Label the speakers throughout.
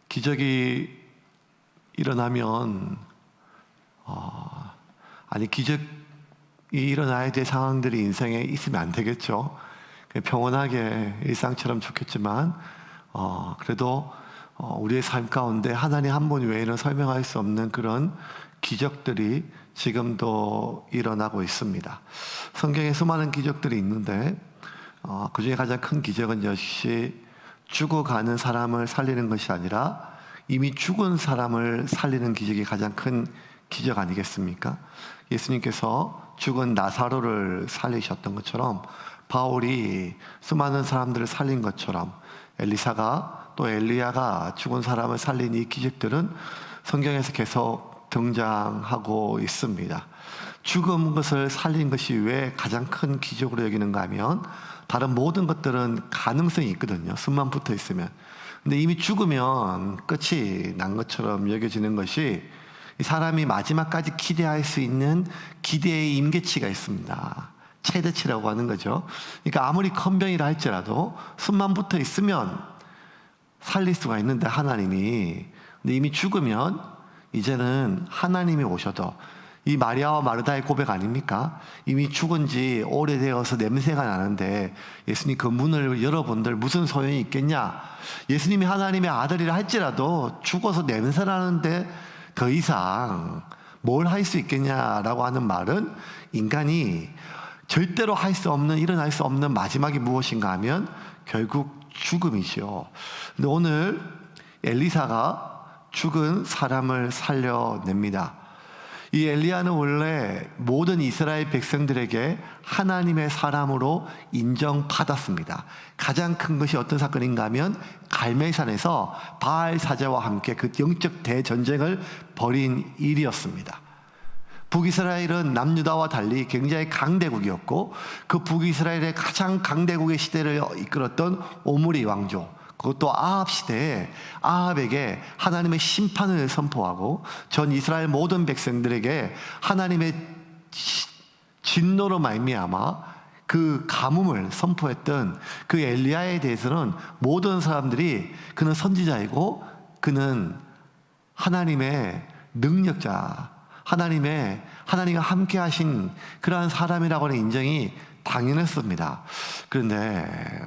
Speaker 1: 기적이 일어나면 기적이 일어나야 될 상황들이 인생에 있으면 안 되겠죠. 평온하게 일상처럼 좋겠지만 그래도 우리의 삶 가운데 하나님 한 분 외에는 설명할 수 없는 그런 기적들이 지금도 일어나고 있습니다. 성경에 수많은 기적들이 있는데 그 중에 가장 큰 기적은 역시 죽어가는 사람을 살리는 것이 아니라 이미 죽은 사람을 살리는 기적이 가장 큰 기적 아니겠습니까? 예수님께서 죽은 나사로를 살리셨던 것처럼, 바울이 수많은 사람들을 살린 것처럼, 엘리사가 또 엘리야가 죽은 사람을 살린 이 기적들은 성경에서 계속 등장하고 있습니다. 죽은 것을 살린 것이 왜 가장 큰 기적으로 여기는가 하면, 다른 모든 것들은 가능성이 있거든요. 숨만 붙어 있으면. 근데 이미 죽으면 끝이 난 것처럼 여겨지는 것이, 사람이 마지막까지 기대할 수 있는 기대의 임계치가 있습니다. 최대치라고 하는 거죠. 그러니까 아무리 큰 병이라 할지라도 숨만 붙어 있으면 살릴 수가 있는데, 하나님이, 근데 이미 죽으면 이제는 하나님이 오셔도, 이 마리아와 마르다의 고백 아닙니까? 이미 죽은 지 오래되어서 냄새가 나는데 예수님 그 문을 열어본들 무슨 소용이 있겠냐? 예수님이 하나님의 아들이라 할지라도 죽어서 냄새 나는데 더 이상 뭘 할 수 있겠냐라고 하는 말은, 인간이 절대로 할 수 없는, 일어날 수 없는 마지막이 무엇인가 하면 결국 죽음이죠. 근데 오늘 엘리사가 죽은 사람을 살려냅니다. 이 엘리야는 원래 모든 이스라엘 백성들에게 하나님의 사람으로 인정받았습니다. 가장 큰 것이 어떤 사건인가 하면, 갈멜산에서 바알 사제와 함께 그 영적 대전쟁을 벌인 일이었습니다. 북이스라엘은 남유다와 달리 굉장히 강대국이었고, 그 북이스라엘의 가장 강대국의 시대를 이끌었던 오므리 왕조, 그것도 아합 시대에 아합에게 하나님의 심판을 선포하고 전 이스라엘 모든 백성들에게 하나님의 진노로 말미암아 그 가뭄을 선포했던 그 엘리야에 대해서는 모든 사람들이, 그는 선지자이고 그는 하나님의 능력자, 하나님과 함께 하신 그러한 사람이라고 하는 인정이 당연했습니다. 그런데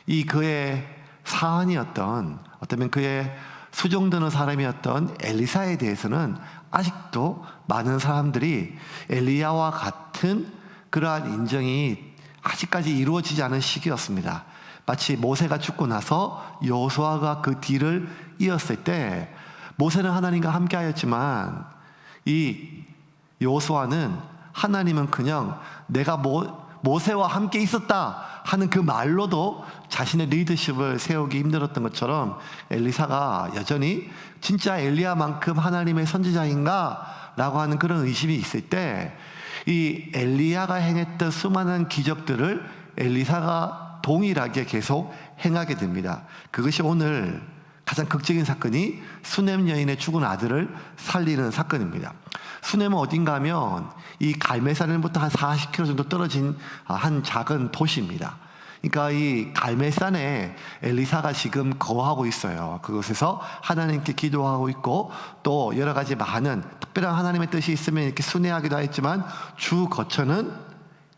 Speaker 1: 이 그의 사안이었던, 어쩌면 그의 수종드는 사람이었던 엘리사에 대해서는 아직도 많은 사람들이 엘리야와 같은 그러한 인정이 아직까지 이루어지지 않은 시기였습니다. 마치 모세가 죽고 나서 여호수아가 그 뒤를 이었을 때, 모세는 하나님과 함께 하였지만 이 여호수아는, 하나님은 그냥 내가 모세와 함께 있었다 하는 그 말로도 자신의 리더십을 세우기 힘들었던 것처럼, 엘리사가 여전히 진짜 엘리야만큼 하나님의 선지자인가 라고 하는 그런 의심이 있을 때, 이 엘리야가 행했던 수많은 기적들을 엘리사가 동일하게 계속 행하게 됩니다. 그것이 오늘 가장 극적인 사건이 수넴 여인의 죽은 아들을 살리는 사건입니다. 수넴은 어딘가 하면 이 갈멜산으로부터 한 40km 정도 떨어진 한 작은 도시입니다. 그러니까 이 갈멜산에 엘리사가 지금 거하고 있어요. 그곳에서 하나님께 기도하고 있고, 또 여러 가지 많은 특별한 하나님의 뜻이 있으면 이렇게 순회하기도 했지만 주 거처는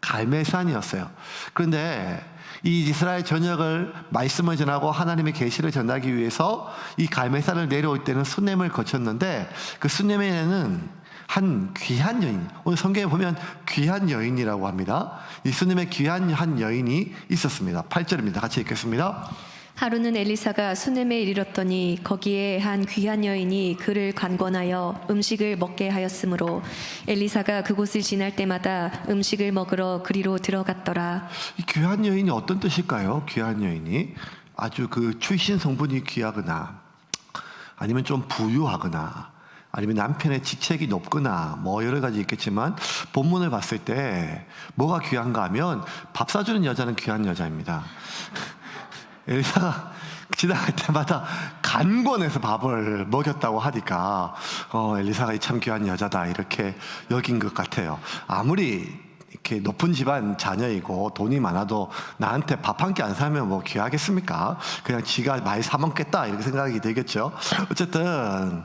Speaker 1: 갈멜산이었어요. 그런데 이 이스라엘 전역을 말씀을 전하고 하나님의 계시를 전하기 위해서 이 갈멜산을 내려올 때는 수넴을 거쳤는데, 그 수넴에는 한 귀한 여인, 오늘 성경에 보면 귀한 여인이라고 합니다. 이 수넴의 귀한 한 여인이 있었습니다. 8절입니다. 같이 읽겠습니다.
Speaker 2: 하루는 엘리사가 수넴에 이르렀더니 거기에 한 귀한 여인이 그를 관건하여 음식을 먹게 하였으므로 엘리사가 그곳을 지날 때마다 음식을 먹으러 그리로 들어갔더라.
Speaker 1: 이 귀한 여인이 어떤 뜻일까요? 귀한 여인이 아주 그 출신 성분이 귀하거나, 아니면 좀 부유하거나, 아니면 남편의 직책이 높거나, 뭐 여러 가지 있겠지만, 본문을 봤을 때 뭐가 귀한가 하면 밥 사주는 여자는 귀한 여자입니다. 엘리사가 지나갈 때마다 간권해서 밥을 먹였다고 하니까 엘리사가 참 귀한 여자다 이렇게 여긴 것 같아요. 아무리 이렇게 높은 집안 자녀이고 돈이 많아도 나한테 밥 한 끼 안 사면 뭐 귀하겠습니까? 그냥 지가 많이 사 먹겠다 이렇게 생각이 되겠죠. 어쨌든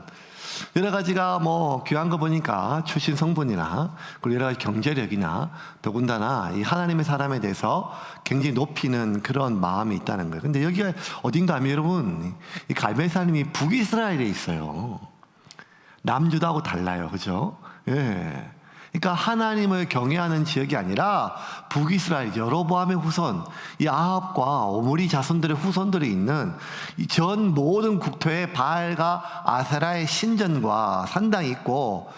Speaker 1: 여러 가지가 뭐 귀한 거 보니까 출신 성분이나 그리고 여러 가지 경제력이나 더군다나 이 하나님의 사람에 대해서 굉장히 높이는 그런 마음이 있다는 거예요. 근데 여기가 어딘가 하면 여러분, 이 갈멜사님이 북이스라엘에 있어요. 남유다하고 달라요. 그죠? 예. 그러니까 하나님을 경외하는 지역이 아니라 북이스라엘 여로보암의 후손, 이 아합과 오므리 자손들의 후손들이 있는 이 전 모든 국토에 바알과 아세라의 신전과 산당이 있고,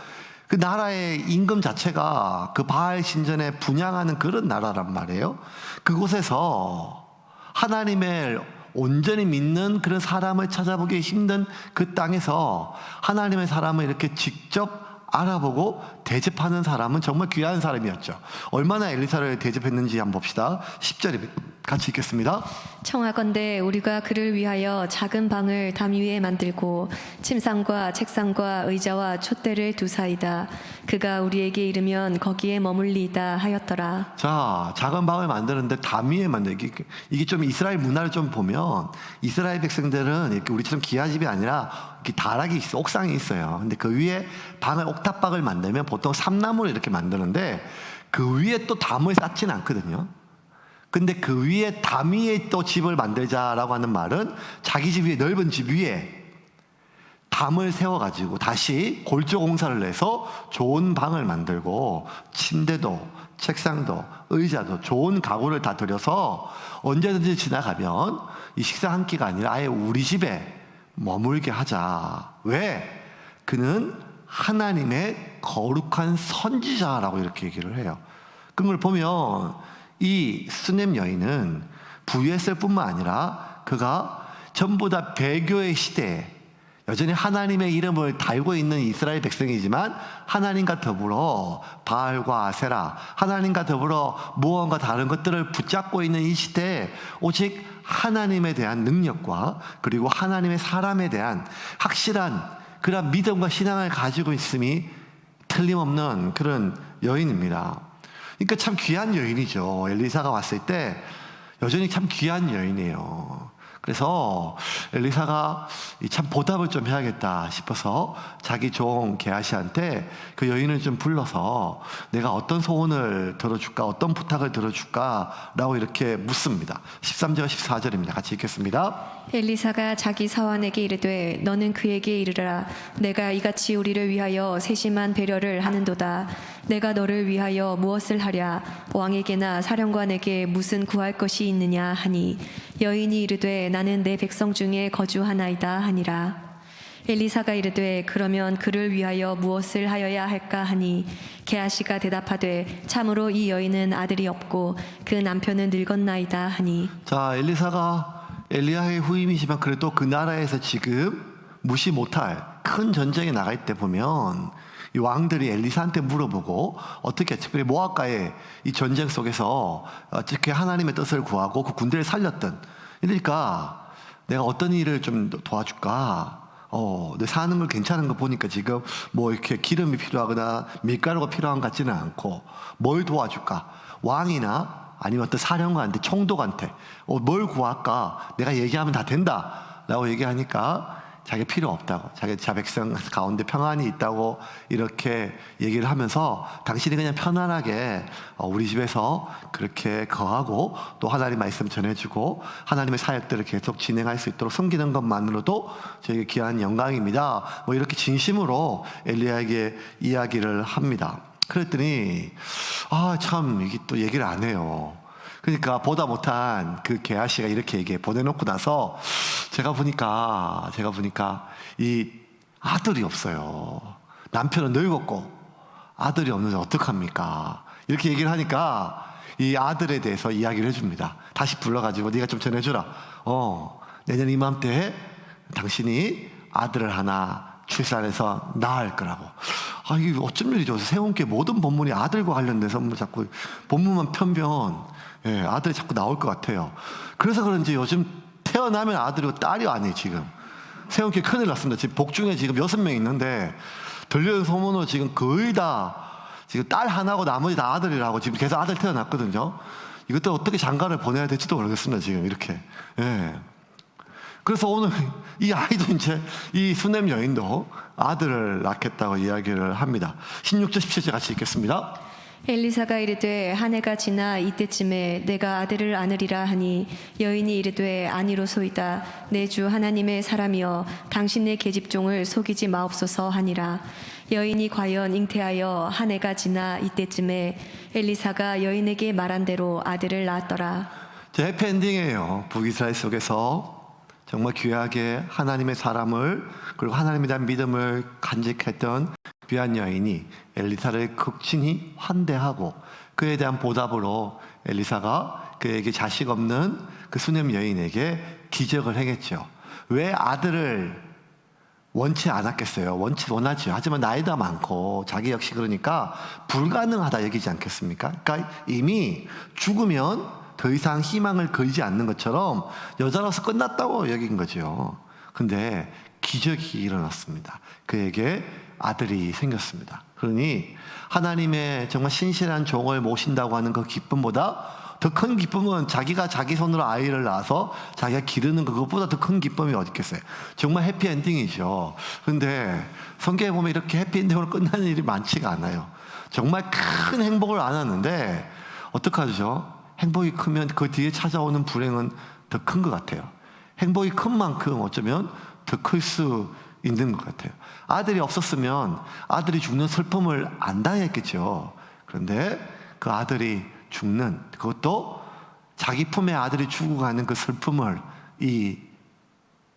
Speaker 1: 그 나라의 임금 자체가 그 바알 신전에 분향하는 그런 나라란 말이에요. 그곳에서 하나님을 온전히 믿는 그런 사람을 찾아보기 힘든 그 땅에서 하나님의 사람을 이렇게 직접 알아보고 대접하는 사람은 정말 귀한 사람이었죠. 얼마나 엘리사를 대접했는지 한번 봅시다. 10절에 같이 읽겠습니다.
Speaker 2: 청하건대 우리가 그를 위하여 작은 방을 담 위에 만들고 침상과 책상과 의자와 촛대를 두사이다. 그가 우리에게 이르면 거기에 머물리이다 하였더라.
Speaker 1: 자, 작은 방을 만드는데 담 위에 만들기. 이게 좀 이스라엘 문화를 좀 보면 이스라엘 백성들은 이렇게 우리처럼 기아집이 아니라 이렇게 다락이 있어, 옥상이 있어요. 근데 그 위에 방을 옥탑방을 만들면 보통 삼나무로 이렇게 만드는데 그 위에 또 담을 쌓지는 않거든요. 근데 그 위에 담 위에 또 집을 만들자라고 하는 말은 자기 집 위에, 넓은 집 위에 담을 세워가지고 다시 골조 공사를 내서 좋은 방을 만들고 침대도 책상도 의자도 좋은 가구를 다 들여서 언제든지 지나가면 이 식사 한 끼가 아니라 아예 우리 집에 머물게 하자. 왜? 그는 하나님의 거룩한 선지자라고 이렇게 얘기를 해요. 그걸 보면 이 수넴 여인은 부유했을 뿐만 아니라 그가 전부 다 배교의 시대에 여전히 하나님의 이름을 달고 있는 이스라엘 백성이지만 하나님과 더불어 바알과 아세라, 하나님과 더불어 무언가 다른 것들을 붙잡고 있는 이 시대에 오직 하나님에 대한 능력과 그리고 하나님의 사람에 대한 확실한 그런 믿음과 신앙을 가지고 있음이 틀림없는 그런 여인입니다. 그러니까 참 귀한 여인이죠. 엘리사가 왔을 때 여전히 참 귀한 여인이에요. 그래서 엘리사가 참 보답을 좀 해야겠다 싶어서 자기 종 게하시한테 그 여인을 좀 불러서 내가 어떤 소원을 들어줄까, 어떤 부탁을 들어줄까 라고 이렇게 묻습니다. 13절 14절입니다. 같이 읽겠습니다.
Speaker 2: 엘리사가 자기 사환에게 이르되 너는 그에게 이르라. 내가 이같이 우리를 위하여 세심한 배려를 하는도다. 내가 너를 위하여 무엇을 하랴? 왕에게나 사령관에게 무슨 구할 것이 있느냐 하니 여인이 이르되 나는 내 백성 중에 거주하나이다 하니라. 엘리사가 이르되 그러면 그를 위하여 무엇을 하여야 할까 하니 게하시가 대답하되 참으로 이 여인은 아들이 없고 그 남편은 늙었나이다 하니.
Speaker 1: 자, 엘리사가 엘리야의 후임이지만 그래도 그 나라에서 지금 무시 못할 큰 전쟁에 나갈 때 보면 이 왕들이 엘리사한테 물어보고 어떻게 특별히 모압과의 이 전쟁 속에서 어떻게 하나님의 뜻을 구하고 그 군대를 살렸던, 그러니까 내가 어떤 일을 좀 도와줄까? 내 사는 걸 괜찮은 거 보니까 지금 뭐 이렇게 기름이 필요하거나 밀가루가 필요한 것 같지는 않고 뭘 도와줄까? 왕이나 아니면 어떤 사령관한테, 총독한테 뭘 구할까? 내가 얘기하면 다 된다 라고 얘기하니까 자기 필요 없다고, 자기 백성 가운데 평안이 있다고 이렇게 얘기를 하면서 당신이 그냥 편안하게 우리 집에서 그렇게 거하고 또 하나님 말씀 전해주고 하나님의 사역들을 계속 진행할 수 있도록 섬기는 것만으로도 저에게 귀한 영광입니다. 뭐 이렇게 진심으로 엘리야에게 이야기를 합니다. 그랬더니 참 이게 또 얘기를 안 해요. 그러니까 보다 못한 그 게하시가 이렇게 얘기해 보내놓고 나서 제가 보니까 이 아들이 없어요. 남편은 늙었고 아들이 없는데 어떡합니까? 이렇게 얘기를 하니까 이 아들에 대해서 이야기를 해줍니다. 다시 불러가지고 네가 좀 전해주라. 내년 이맘때에 당신이 아들을 하나 출산해서 낳을 거라고. 이게 어쩜 일이죠? 세운께 모든 본문이 아들과 관련돼서 뭐 자꾸 본문만 편변, 아들이 자꾸 나올 것 같아요. 그래서 그런지 요즘 태어나면 아들이고 딸이 아니에요. 지금 세운께 큰일 났습니다. 지금 복중에 지금 6명 있는데 들려온 소문으로 지금 거의 다 지금 딸 하나고 나머지 다 아들이라고 지금 계속 아들 태어났거든요. 이것도 어떻게 장가를 보내야 될지도 모르겠습니다. 지금 이렇게. 예. 그래서 오늘 이 아이도 이제 이 수넴 여인도 아들을 낳겠다고 이야기를 합니다. 16절 17절 같이 읽겠습니다.
Speaker 2: 엘리사가 이르되 한 해가 지나 이때쯤에 내가 아들을 안으리라 하니 여인이 이르되 아니로소이다. 내 주 하나님의 사람이여 당신의 계집종을 속이지 마옵소서 하니라. 여인이 과연 잉태하여 한 해가 지나 이때쯤에 엘리사가 여인에게 말한 대로 아들을 낳았더라.
Speaker 1: 제 해피엔딩이에요. 북이스라엘 속에서 정말 귀하게 하나님의 사람을 그리고 하나님에 대한 믿음을 간직했던 귀한 여인이 엘리사를 극진히 환대하고 그에 대한 보답으로 엘리사가 그에게 자식 없는 그 수넴 여인에게 기적을 행했죠. 왜 아들을 원치 않았겠어요? 원하죠. 하지만 나이가 많고 자기 역시 그러니까 불가능하다 여기지 않겠습니까? 그러니까 이미 죽으면 더 이상 희망을 걸지 않는 것처럼 여자로서 끝났다고 여긴 거죠. 근데 기적이 일어났습니다. 그에게 아들이 생겼습니다. 그러니 하나님의 정말 신실한 종을 모신다고 하는 그 기쁨보다 더 큰 기쁨은 자기가 자기 손으로 아이를 낳아서 자기가 기르는 그것보다 더 큰 기쁨이 어디 있겠어요. 정말 해피엔딩이죠. 그런데 성경에 보면 이렇게 해피엔딩으로 끝나는 일이 많지가 않아요. 정말 큰 행복을 안았는데 어떡하죠? 행복이 크면 그 뒤에 찾아오는 불행은 더 큰 것 같아요. 행복이 큰 만큼 어쩌면 더 클 수 있는 것 같아요. 아들이 없었으면 아들이 죽는 슬픔을 안 당했겠죠. 그런데 그 아들이 죽는, 그것도 자기 품에 아들이 죽어가는 그 슬픔을 이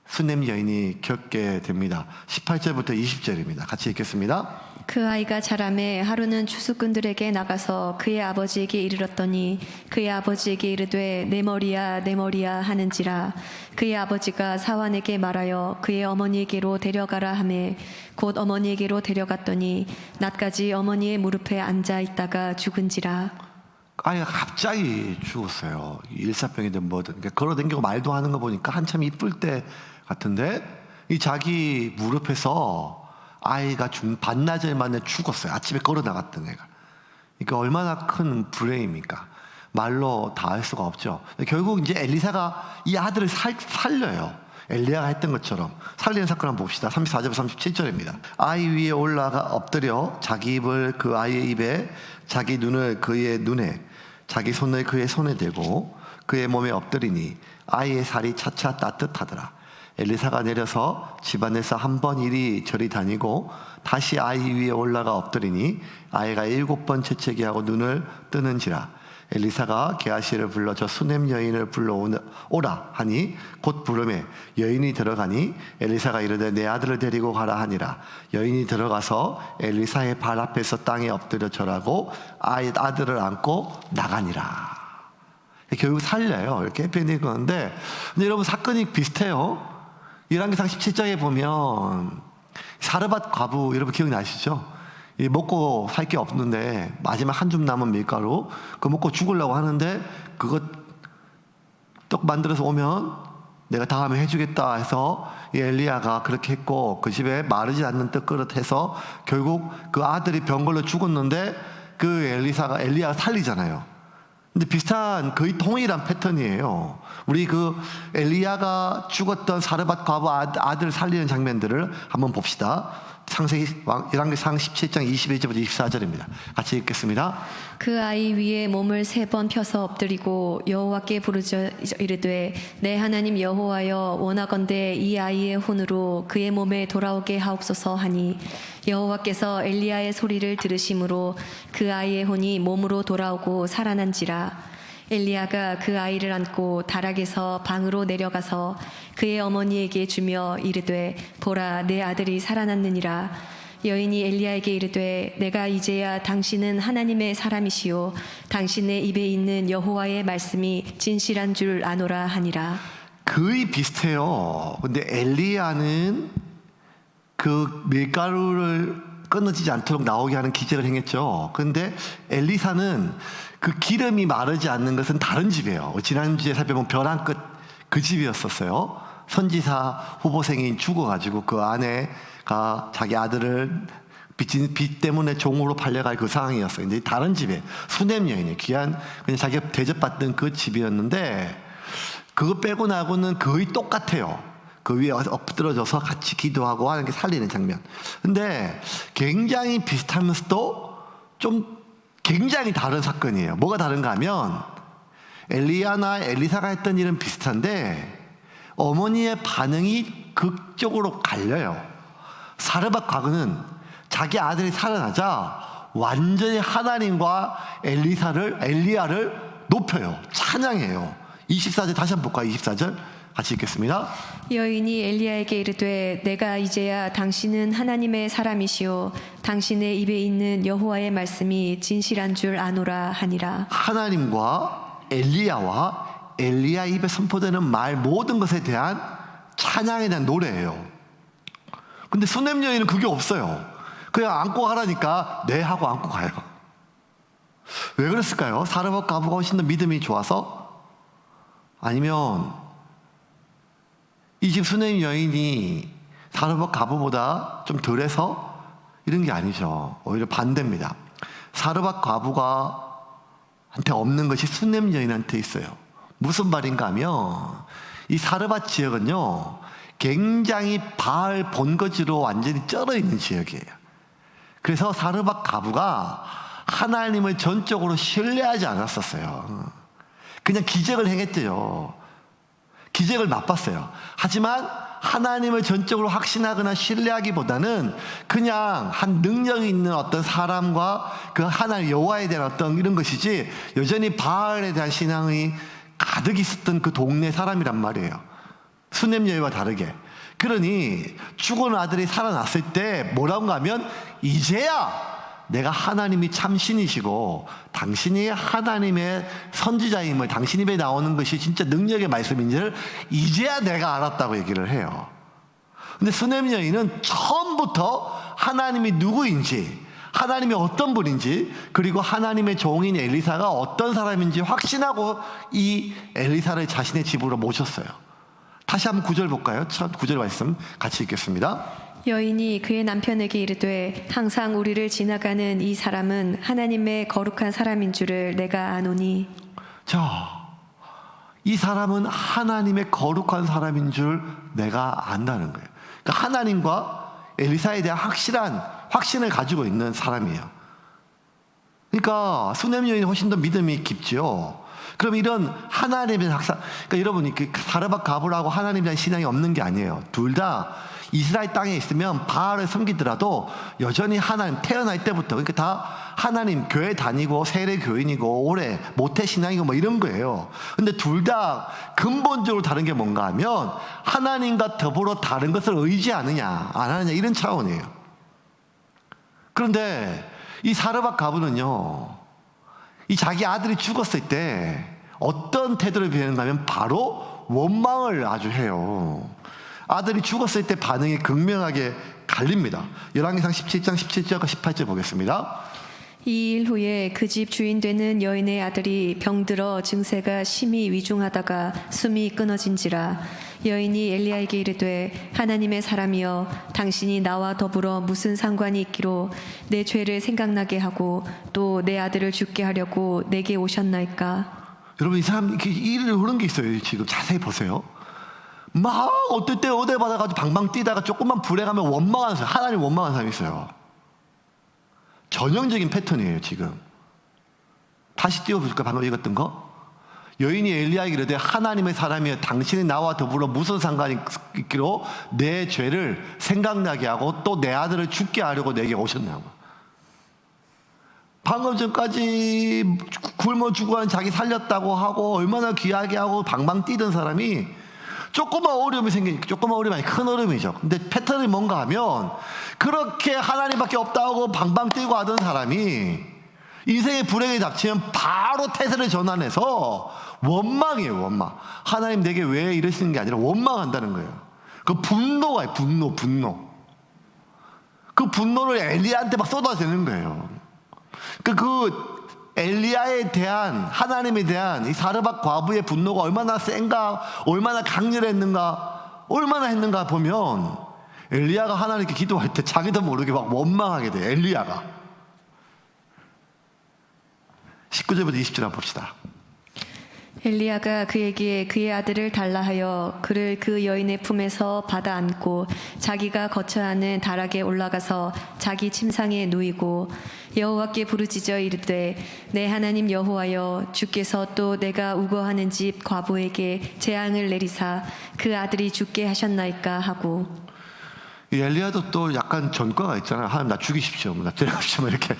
Speaker 1: 수넴 여인이 겪게 됩니다. 18절부터 20절입니다. 같이 읽겠습니다.
Speaker 2: 그 아이가 자라매 하루는 추수꾼들에게 나가서 그의 아버지에게 이르렀더니 그의 아버지에게 이르되 내 머리야 내 머리야 하는지라. 그의 아버지가 사환에게 말하여 그의 어머니에게로 데려가라 하매 곧 어머니에게로 데려갔더니 낮까지 어머니의 무릎에 앉아 있다가 죽은지라.
Speaker 1: 아이가 갑자기 죽었어요. 일사병이든 뭐든. 그러니까 걸어다니고 말도 하는 거 보니까 한참 이쁠 때 같은데 이 자기 무릎에서 아이가 반나절 만에 죽었어요. 아침에 걸어 나갔던 애가. 그러니까 얼마나 큰 불행입니까? 말로 다 할 수가 없죠. 결국 이제 엘리사가 이 아들을 살려요. 엘리야가 했던 것처럼 살리는 사건 한번 봅시다. 34절 37절입니다. 아이 위에 올라가 엎드려 자기 입을 그 아이의 입에 자기 눈을 그의 눈에 자기 손을 그의 손에 대고 그의 몸에 엎드리니 아이의 살이 차차 따뜻하더라. 엘리사가 내려서 집안에서 한 번 이리저리 다니고 다시 아이 위에 올라가 엎드리니 아이가 7번 재채기 하고 눈을 뜨는지라. 엘리사가 게하시를 불러 저 수넴 여인을 불러오라 하니 곧 부르매 여인이 들어가니 엘리사가 이르되 내 아들을 데리고 가라 하니라. 여인이 들어가서 엘리사의 발 앞에서 땅에 엎드려 절하고 아들을 안고 나가니라. 결국 살려요. 이렇게 해피엔딩이 그런데 근데 여러분 사건이 비슷해요. 열왕기상 17장에 보면 사르밧 과부 여러분 기억나시죠? 먹고 살 게 없는데 마지막 한 줌 남은 밀가루 그거 먹고 죽으려고 하는데 그거 떡 만들어서 오면 내가 다음에 해주겠다 해서 이 엘리야가 그렇게 했고 그 집에 마르지 않는 떡그릇 해서 결국 그 아들이 병걸로 죽었는데 그 엘리야가 살리잖아요. 근데 비슷한 거의 동일한 패턴이에요. 우리 그 엘리야가 죽었던 사르밧 과부 아들 살리는 장면들을 한번 봅시다. 열왕기상 17장 21절부터 24절입니다. 같이 읽겠습니다.
Speaker 2: 그 아이 위에 몸을 3번 펴서 엎드리고 여호와께 부르짖어 이르되 내 하나님 여호와여 원하건대 이 아이의 혼으로 그의 몸에 돌아오게 하옵소서 하니 여호와께서 엘리야의 소리를 들으심으로 그 아이의 혼이 몸으로 돌아오고 살아난지라. 엘리야가 그 아이를 안고 다락에서 방으로 내려가서 그의 어머니에게 주며 이르되 보라 내 아들이 살아났느니라. 여인이 엘리야에게 이르되 내가 이제야 당신은 하나님의 사람이시요 당신의 입에 있는 여호와의 말씀이 진실한 줄 아노라 하니라.
Speaker 1: 거의 비슷해요. 근데 엘리야는 그 밀가루를 끊어지지 않도록 나오게 하는 기적을 행했죠. 그런데 엘리사는 그 기름이 마르지 않는 것은 다른 집이에요. 지난주에 살펴본 벼랑 끝 그 집이었었어요. 선지사 후보생이 죽어가지고 그 아내가 자기 아들을 빚 때문에 종으로 팔려갈 그 상황이었어요. 이제 다른 집에 수냄 여인이 귀한 그냥 자기가 대접받던 그 집이었는데 그거 빼고 나고는 거의 똑같아요. 그 위에 엎드러져서 같이 기도하고 하는 게 살리는 장면. 근데 굉장히 비슷하면서도 좀 굉장히 다른 사건이에요. 뭐가 다른가 하면 엘리야나 엘리사가 했던 일은 비슷한데 어머니의 반응이 극적으로 갈려요. 사르밧 과부는 자기 아들이 살아나자 완전히 하나님과 엘리야를 높여요. 찬양해요. 24절 다시 한번 볼까요? 24절 같이 읽겠습니다.
Speaker 2: 여인이 엘리야에게 이르되 내가 이제야 당신은 하나님의 사람이시오 당신의 입에 있는 여호와의 말씀이 진실한 줄 아노라 하니라.
Speaker 1: 하나님과 엘리야와 엘리야 입에 선포되는 말 모든 것에 대한 찬양에 대한 노래예요. 근데 수냄 여인은 그게 없어요. 그냥 안고 가라니까 네 하고 안고 가요. 왜 그랬을까요? 사르밧 과부가 훨씬 더 믿음이 좋아서? 아니면 이 집 수냄 여인이 사르밧 과부보다 좀 덜해서 이런 게 아니죠. 오히려 반대입니다. 사르밧 과부가 한테 없는 것이 수냄 여인한테 있어요. 무슨 말인가 하면 이 사르밧 지역은요 굉장히 바알 본거지로 완전히 쩔어 있는 지역이에요. 그래서 사르밧 과부가 하나님을 전적으로 신뢰하지 않았었어요. 그냥 기적을 행했대요. 기적을 맛봤어요. 하지만 하나님을 전적으로 확신하거나 신뢰하기보다는 그냥 한 능력이 있는 어떤 사람과 그 하나님 여호와에 대한 어떤 이런 것이지 여전히 바알에 대한 신앙이 가득 있었던 그 동네 사람이란 말이에요. 수냄 여인과 다르게. 그러니 죽은 아들이 살아났을 때 뭐라고 하면 이제야 내가 하나님이 참 신이시고 당신이 하나님의 선지자임을 당신 입에 나오는 것이 진짜 능력의 말씀인지를 이제야 내가 알았다고 얘기를 해요. 근데 수냄 여인은 처음부터 하나님이 누구인지 하나님이 어떤 분인지 그리고 하나님의 종인 엘리사가 어떤 사람인지 확신하고 이 엘리사를 자신의 집으로 모셨어요. 다시 한번 9절 볼까요? 첫 9절 말씀 같이 읽겠습니다.
Speaker 2: 여인이 그의 남편에게 이르되 항상 우리를 지나가는 이 사람은 하나님의 거룩한 사람인 줄을 내가 아노니.
Speaker 1: 자, 이 사람은 하나님의 거룩한 사람인 줄 내가 안다는 거예요. 그러니까 하나님과 엘리사에 대한 확신을 가지고 있는 사람이에요. 그러니까 수냄 여인이 훨씬 더 믿음이 깊지요. 그럼 이런 하나님의 그러니까 여러분이 사르밧 과부라고 하나님에 대한 신앙이 없는 게 아니에요. 둘 다 이스라엘 땅에 있으면 바알을 섬기더라도 여전히 하나님 태어날 때부터 그러니까 다 하나님 교회 다니고 세례 교인이고 오래 모태 신앙이고 뭐 이런 거예요. 근데 둘 다 근본적으로 다른 게 뭔가 하면 하나님과 더불어 다른 것을 의지하느냐 안 하느냐 이런 차원이에요. 그런데 이 사르밧 과부는요 이 자기 아들이 죽었을 때 어떤 태도를 보이는가 하면 바로 원망을 아주 해요. 아들이 죽었을 때 반응이 극명하게 갈립니다. 열왕기상 17장 17절과 18절 보겠습니다.
Speaker 2: 이 일 후에 그 집 주인 되는 여인의 아들이 병들어 증세가 심히 위중하다가 숨이 끊어진지라. 여인이 엘리야에게 이르되 하나님의 사람이여 당신이 나와 더불어 무슨 상관이 있기로 내 죄를 생각나게 하고 또 내 아들을 죽게 하려고 내게 오셨나이까.
Speaker 1: 여러분 이 사람 이렇게 일을 그런 게 있어요. 지금 자세히 보세요. 막 어떨 때 어딜 받아가지고 방방 뛰다가 조금만 불에 가면 원망하는 사람, 하나님 원망하는 사람이 있어요. 전형적인 패턴이에요. 지금 다시 띄워볼까? 방금 읽었던 거. 여인이 엘리야에게 이르되 하나님의 사람이여 당신이 나와 더불어 무슨 상관이 있기로 내 죄를 생각나게 하고 또 내 아들을 죽게 하려고 내게 오셨냐고. 방금 전까지 굶어 죽어가는 자기 살렸다고 하고 얼마나 귀하게 하고 방방 뛰던 사람이 조그만 어려움이 생기니까 조그만 어려움이 아니 큰 어려움이죠. 근데 패턴이 뭔가 하면 그렇게 하나님밖에 없다고 방방 뛰고 하던 사람이 인생의 불행이 닥치면 바로 태세를 전환해서 원망이에요. 원망. 하나님 내게 왜 이러시는 게 아니라 원망한다는 거예요. 그 분노가 분노. 그 분노를 엘리야한테 막 쏟아내는 거예요. 그 엘리야에 대한 하나님에 대한 이 사르밧 과부의 분노가 얼마나 센가, 얼마나 강렬했는가, 얼마나 했는가 보면 엘리야가 하나님께 기도할 때 자기도 모르게 막 원망하게 돼. 엘리야가 19절부터 20절 한번 봅시다.
Speaker 2: 엘리야가 그에게 그의 아들을 달라 하여 그를 그 여인의 품에서 받아 안고 자기가 거처하는 다락에 올라가서 자기 침상에 누이고 여호와께 부르짖어 이르되 내 하나님 여호와여 주께서 또 내가 우거하는 집 과부에게 재앙을 내리사 그 아들이 죽게 하셨나이까 하고.
Speaker 1: 이 엘리야도 또 약간 전과가 있잖아요. 하나님 나 죽이십시오, 나 데려가십시오 이렇게.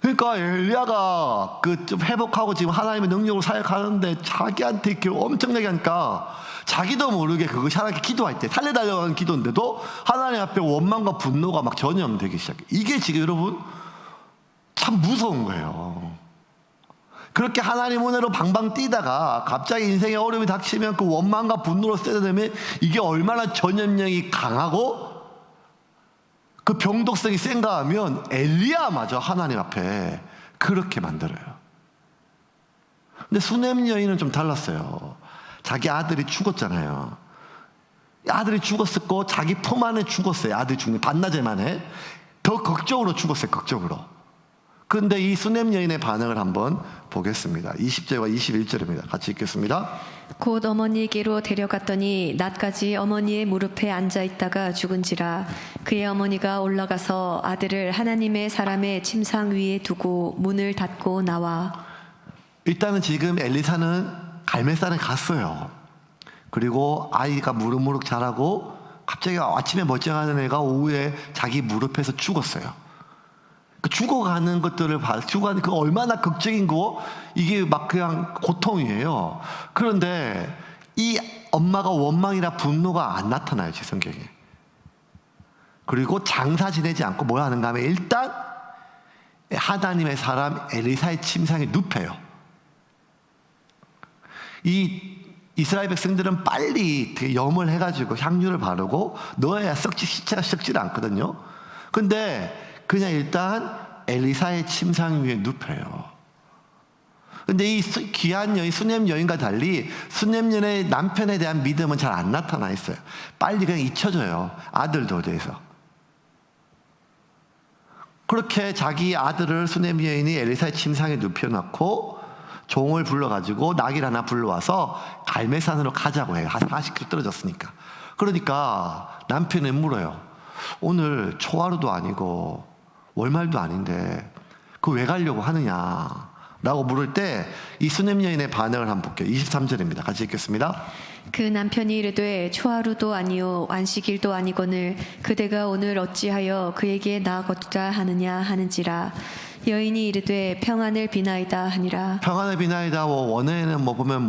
Speaker 1: 그러니까 엘리야가 그 좀 회복하고 지금 하나님의 능력으로 사역하는데 자기한테 이렇게 엄청나게 하니까 자기도 모르게 그것이 하나님께 기도할 때 살려달라고 하는 기도인데도 하나님 앞에 원망과 분노가 막 전염되기 시작해. 이게 지금 여러분 참 무서운 거예요. 그렇게 하나님 은혜로 방방 뛰다가 갑자기 인생에 어려움이 닥치면 그 원망과 분노로 쓰여되면 이게 얼마나 전염력이 강하고 그 병독성이 센가 하면 엘리야마저 하나님 앞에 그렇게 만들어요. 근데 수넴 여인은 좀 달랐어요. 자기 아들이 죽었잖아요. 아들이 죽었었고 자기 품 안에 죽었어요. 아들이 죽는 반나절 만에 더 극적으로 죽었어요. 극적으로. 그런데 이 수넴 여인의 반응을 한번 보겠습니다. 20절과 21절입니다. 같이 읽겠습니다.
Speaker 2: 곧 어머니에게로 데려갔더니 낮까지 어머니의 무릎에 앉아 있다가 죽은지라 그의 어머니가 올라가서 아들을 하나님의 사람의 침상 위에 두고 문을 닫고 나와.
Speaker 1: 일단은 지금 엘리사는 갈멜산에 갔어요. 그리고 아이가 무르무르 자라고 갑자기 아침에 멀쩡한 애가 오후에 자기 무릎에서 죽었어요. 그 죽어가는 것들을 죽어가는 그 얼마나 극적인 거, 이게 막 그냥 고통이에요. 그런데 이 엄마가 원망이나 분노가 안 나타나요, 제 성경에. 그리고 장사 지내지 않고 뭘 하는가 하면 일단 하나님의 사람 엘리사의 침상에 눕혀요. 이 이스라엘 백성들은 빨리 되게 염을 해가지고 향유를 바르고 넣어야 시체가 썩지를 않거든요. 근데 그냥 일단 엘리사의 침상 위에 눕혀요. 근데 이 귀한 여인, 수넴 여인과 달리 수넴 여인의 남편에 대한 믿음은 잘 안 나타나 있어요. 빨리 그냥 잊혀져요. 아들도 돼서. 그렇게 자기 아들을 수넴 여인이 엘리사의 침상에 눕혀놓고 종을 불러가지고 나귀를 하나 불러와서 갈멜산으로 가자고 해요. 한 40km 떨어졌으니까. 그러니까 남편이 물어요. 오늘 초하루도 아니고 월말도 아닌데 그 왜 가려고 하느냐 라고 물을 때 이 수넴 여인의 반응을 한번 볼게요. 23절입니다. 같이 읽겠습니다.
Speaker 2: 그 남편이 이르되 초하루도 아니요 안식일도 아니거늘 그대가 오늘 어찌하여 그에게 나아걷자 하느냐 하는지라. 여인이 이르되 평안을 비나이다 하니라.
Speaker 1: 평안을 비나이다. 원어에는 보면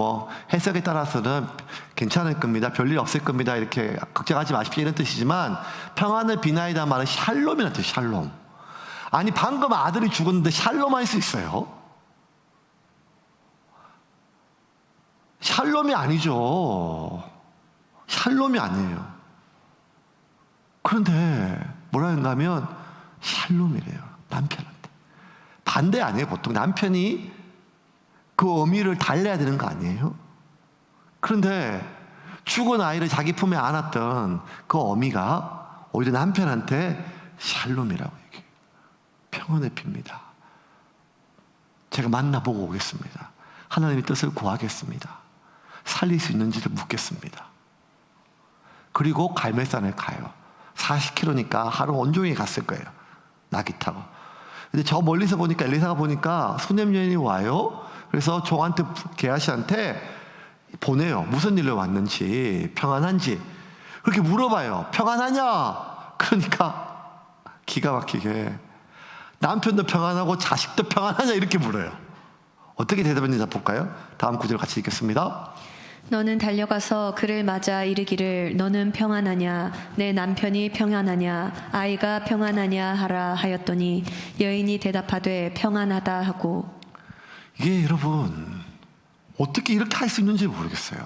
Speaker 1: 해석에 따라서는 괜찮을 겁니다. 별일 없을 겁니다. 이렇게 걱정하지 마십시오 이런 뜻이지만 평안을 비나이다 말은 샬롬이라는 뜻이에요. 샬롬. 아니 방금 아들이 죽었는데 샬롬 할 수 있어요? 샬롬이 아니죠. 샬롬이 아니에요. 그런데 뭐라 하는가 하면 샬롬이래요. 남편한테. 반대 아니에요. 보통 남편이 그 어미를 달래야 되는 거 아니에요? 그런데 죽은 아이를 자기 품에 안았던 그 어미가 오히려 남편한테 샬롬이라고 얘기해요. 평안을 빕니다. 제가 만나보고 오겠습니다. 하나님의 뜻을 구하겠습니다. 살릴 수 있는지를 묻겠습니다. 그리고 갈멜산에 가요. 40km니까 하루 온종일 갔을 거예요. 나귀 타고. 근데 저 멀리서 보니까 엘리사가 보니까 수넴 여인이 와요. 그래서 종한테 게하시한테 보내요. 무슨 일로 왔는지, 평안한지. 그렇게 물어봐요. 평안하냐? 그러니까 기가 막히게 남편도 평안하고 자식도 평안하냐 이렇게 물어요. 어떻게 대답했는지 볼까요? 다음 구절 같이 읽겠습니다.
Speaker 2: 너는 달려가서 그를 맞아 이르기를 너는 평안하냐 내 남편이 평안하냐 아이가 평안하냐 하라 하였더니 여인이 대답하되 평안하다 하고.
Speaker 1: 이게 여러분 어떻게 이렇게 할 수 있는지 모르겠어요.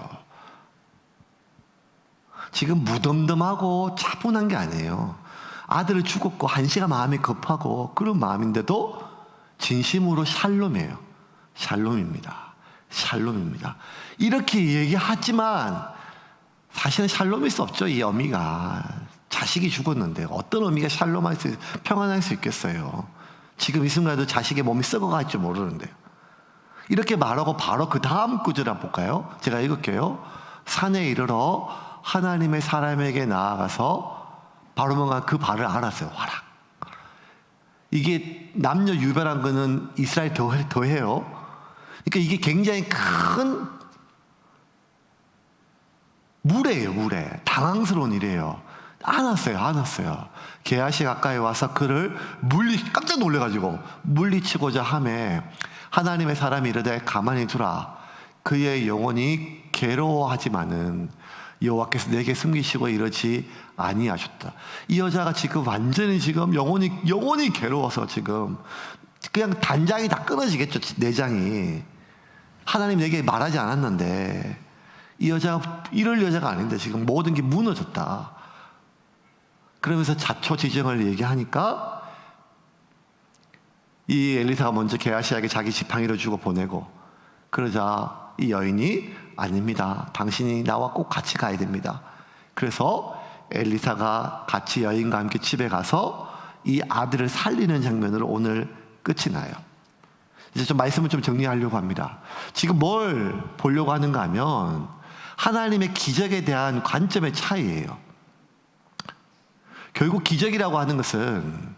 Speaker 1: 지금 무덤덤하고 차분한 게 아니에요. 아들을 죽었고 한시가 마음이 급하고 그런 마음인데도 진심으로 샬롬이에요. 샬롬입니다. 샬롬입니다. 이렇게 얘기하지만 다시는 샬롬일 수 없죠. 이 어미가 자식이 죽었는데 어떤 어미가 샬롬할 수, 평안할 수 있겠어요. 지금 이 순간에도 자식의 몸이 썩어갈지 모르는데요. 이렇게 말하고 바로 그 다음 구절 한번 볼까요? 제가 읽을게요. 산에 이르러 하나님의 사람에게 나아가서 바로 뭔가 그 발을 알았어요. 화락. 이게 남녀 유별한 거는 이스라엘 더해요. 그러니까 이게 굉장히 큰 무례예요. 무례. 당황스러운 일이에요. 안았어요. 게하시 가까이 와서 그를 깜짝 놀래가지고 물리치고자 하매 하나님의 사람이 이르되 가만히 두라. 그의 영혼이 괴로워하지만은 여호와께서 내게 숨기시고 이러지 아니하셨다. 이 여자가 지금 완전히 지금 영혼이 괴로워서 지금 그냥 단장이 다 끊어지겠죠. 내장이. 하나님 내게 말하지 않았는데 이 여자가 이럴 여자가 아닌데 지금 모든 게 무너졌다. 그러면서 자초지정을 얘기하니까 이 엘리사가 먼저 게하시에게 자기 지팡이를 주고 보내고, 그러자 이 여인이 아닙니다. 당신이 나와 꼭 같이 가야 됩니다. 그래서 엘리사가 같이 여인과 함께 집에 가서 이 아들을 살리는 장면으로 오늘 끝이 나요. 이제 좀 말씀을 좀 정리하려고 합니다. 지금 뭘 보려고 하는가 하면 하나님의 기적에 대한 관점의 차이예요. 결국 기적이라고 하는 것은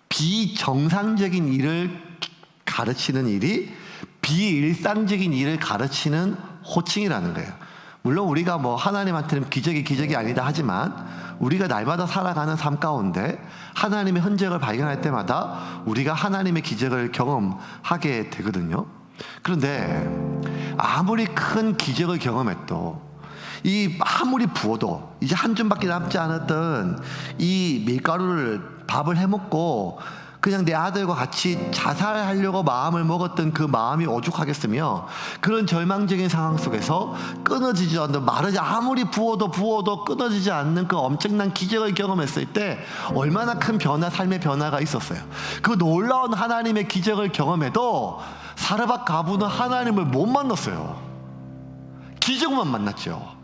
Speaker 1: 비정상적인 일을 가르치는 일이 비일상적인 일을 가르치는 호칭이라는 거예요. 물론 우리가 뭐 하나님한테는 기적이 아니다 하지만 우리가 날마다 살아가는 삶 가운데 하나님의 흔적을 발견할 때마다 우리가 하나님의 기적을 경험하게 되거든요. 그런데 아무리 큰 기적을 경험해도 아무리 부어도 이제 한 줌밖에 남지 않았던 이 밀가루를 밥을 해먹고 그냥 내 아들과 같이 자살하려고 마음을 먹었던 그 마음이 오죽하겠으며, 그런 절망적인 상황 속에서 끊어지지 않는, 마르지 아무리 부어도 끊어지지 않는 그 엄청난 기적을 경험했을 때 얼마나 큰 삶의 변화가 있었어요. 그 놀라운 하나님의 기적을 경험해도 사르밧 가부는 하나님을 못 만났어요. 기적만 만났죠.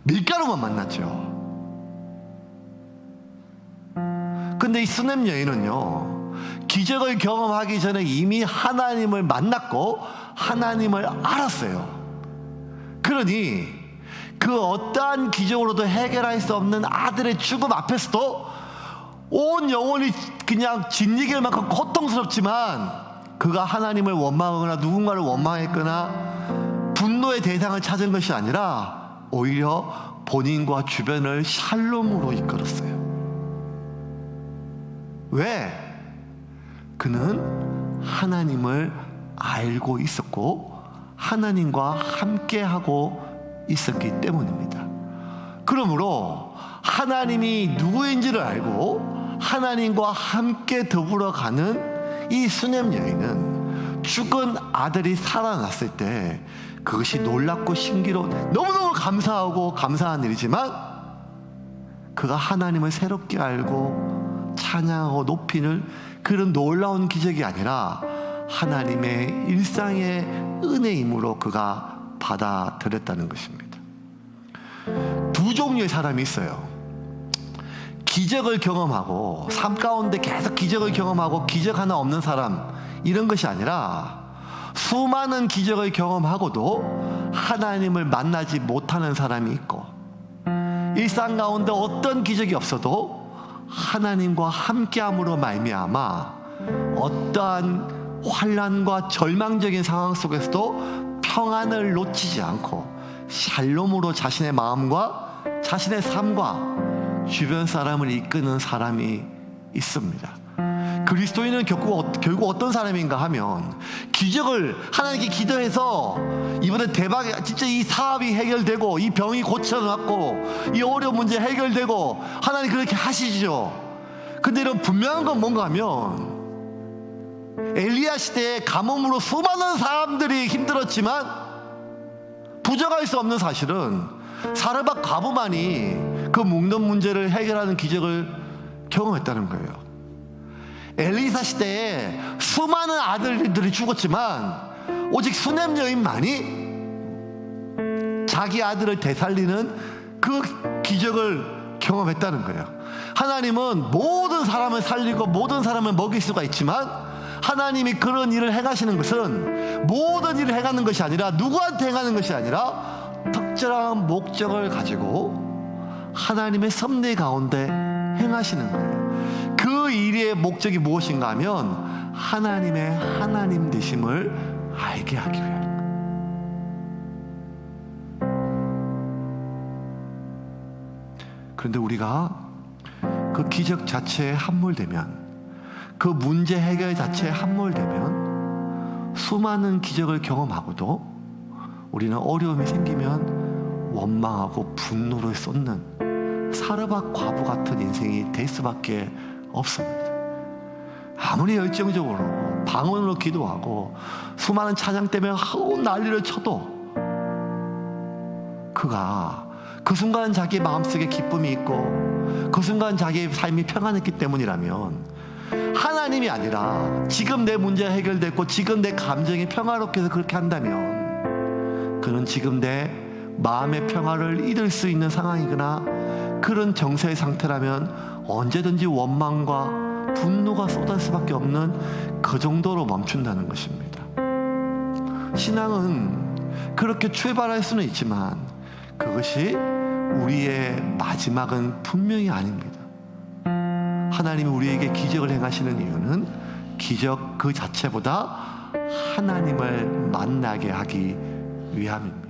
Speaker 1: 밀가루만 만났죠. 근데 이 수넴 여인은요, 기적을 경험하기 전에 이미 하나님을 만났고 하나님을 알았어요. 그러니 그 어떠한 기적으로도 해결할 수 없는 아들의 죽음 앞에서도 온 영혼이 그냥 짓이길 만큼 고통스럽지만 그가 하나님을 원망하거나 누군가를 원망했거나 분노의 대상을 찾은 것이 아니라 오히려 본인과 주변을 샬롬으로 이끌었어요. 왜? 그는 하나님을 알고 있었고 하나님과 함께하고 있었기 때문입니다. 그러므로 하나님이 누구인지를 알고 하나님과 함께 더불어가는 이 수넴 여인은 죽은 아들이 살아났을 때 그것이 놀랍고 너무너무 감사하고 감사한 일이지만 그가 하나님을 새롭게 알고 찬양하고 높이는 그런 놀라운 기적이 아니라 하나님의 일상의 은혜임으로 그가 받아들였다는 것입니다. 두 종류의 사람이 있어요. 기적을 경험하고 삶 가운데 계속 기적을 경험하고 기적 하나 없는 사람, 이런 것이 아니라 수많은 기적을 경험하고도 하나님을 만나지 못하는 사람이 있고, 일상 가운데 어떤 기적이 없어도 하나님과 함께함으로 말미암아 어떠한 환난과 절망적인 상황 속에서도 평안을 놓치지 않고 샬롬으로 자신의 마음과 자신의 삶과 주변 사람을 이끄는 사람이 있습니다. 그리스도인은 결국 어떤 사람인가 하면 기적을 하나님께 기도해서 이번에 대박, 진짜 이 사업이 해결되고 이 병이 고쳐놨고 이 어려운 문제 해결되고 하나님 그렇게 하시죠. 근데 이런 분명한 건 뭔가 하면 엘리야 시대에 가뭄으로 수많은 사람들이 힘들었지만 부정할 수 없는 사실은 사르밧 과부만이 그 묵는 문제를 해결하는 기적을 경험했다는 거예요. 엘리사 시대에 수많은 아들들이 죽었지만 오직 수넴 여인만이 자기 아들을 되살리는 그 그 기적을 경험했다는 거예요. 하나님은 모든 사람을 살리고 모든 사람을 먹일 수가 있지만 하나님이 그런 일을 행하시는 것은 모든 일을 행하는 것이 아니라 누구한테 행하는 것이 아니라 특별한 목적을 가지고 하나님의 섭리 가운데 행하시는 거예요. 그 일의 목적이 무엇인가 하면 하나님의 하나님 되심을 알게 하기 위하여. 그런데 우리가 그 기적 자체에 함몰되면, 그 문제 해결 자체에 함몰되면, 수많은 기적을 경험하고도 우리는 어려움이 생기면 원망하고 분노를 쏟는 사르밧 과부 같은 인생이 될 수밖에 없습니다. 아무리 열정적으로 방언으로 기도하고 수많은 찬양 때문에 난리를 쳐도 그가 그 순간 자기 마음속에 기쁨이 있고 그 순간 자기의 삶이 평안했기 때문이라면, 하나님이 아니라 지금 내 문제가 해결됐고 지금 내 감정이 평화롭게 해서 그렇게 한다면 그는 지금 내 마음의 평화를 잃을 수 있는 상황이거나 그런 정서의 상태라면 언제든지 원망과 분노가 쏟아질 수밖에 없는 그 정도로 멈춘다는 것입니다. 신앙은 그렇게 출발할 수는 있지만 그것이 우리의 마지막은 분명히 아닙니다. 하나님이 우리에게 기적을 행하시는 이유는 기적 그 자체보다 하나님을 만나게 하기 위함입니다.